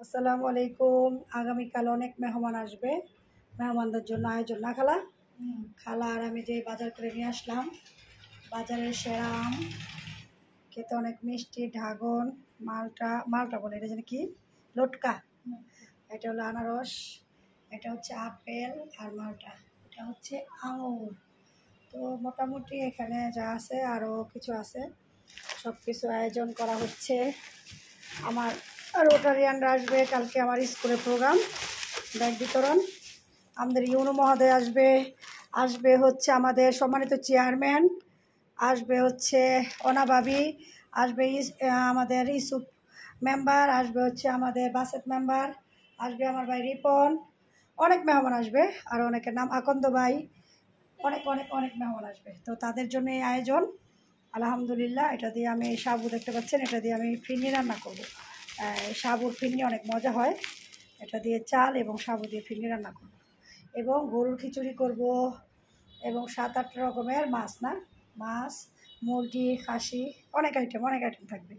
আসসালামু আলাইকুম। আগামীকাল অনেক মেহমান আসবে, মেহমানদের জন্য আয়োজন না খালা? খালা আর আমি যে বাজার করে নিয়ে আসলাম, বাজারের সেরা আম, খেতে অনেক মিষ্টি, ড্রাগন, মালটা মালটা বলে এটা যেন কি, লটকা, এটা হলো আনারস, এটা হচ্ছে আপেল, আর মালটা এটা হচ্ছে আঙুর। তো মোটামুটি এখানে যা আছে আরও কিছু আছে, সব কিছু আয়োজন করা হচ্ছে। আমার রোটারিয়ানরা আসবে, কালকে আমার স্কুলের প্রোগ্রাম, ব্যাগ বিতরণ। আমাদের ইউনো মহোদয় আসবে, আসবে হচ্ছে আমাদের সম্মানিত চেয়ারম্যান, আসবে হচ্ছে অনাবাবি, আসবে আমাদের ইসুফ মেম্বার, আসবে হচ্ছে আমাদের বাসেট মেম্বার, আসবে আমার ভাই রিপন, অনেক মেহমান আসবে, আর অনেকের নাম আকন্দ ভাই, অনেক অনেক অনেক মেহমান আসবে। তো তাদের জন্য এই আয়োজন। আলহামদুলিল্লাহ, এটা দিয়ে আমি সাবু দেখতে পাচ্ছেন, এটা দিয়ে আমি ফিরনি রান্না করব। সাবুর ফিরনি অনেক মজা হয়, এটা দিয়ে চাল এবং সাবু দিয়ে ফিরনি রান্না করব, এবং গরুর খিচুড়ি করব, এবং 7-8 রকমের মাছ, না মাছ, মুরগি, খাসি, অনেক আইটেম থাকবে।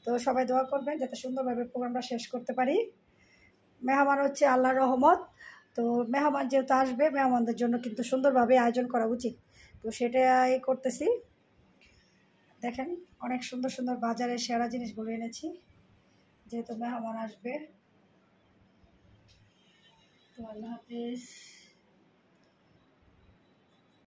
তো সবাই দোয়া করবেন যাতে সুন্দরভাবে প্রোগ্রামটা শেষ করতে পারি। মেহমান হচ্ছে আল্লাহর রহমত, তো মেহমান যেহেতু আসবে, মেহমানদের জন্য কিন্তু সুন্দরভাবে আয়োজন করা উচিত। তো সেটাই করতেছি। দেখেন, অনেক সুন্দর সুন্দর বাজারের সেরা জিনিসগুলো এনেছি, যেহেতু মেহমান আসবে। তো আল্লাহ হাফিজ।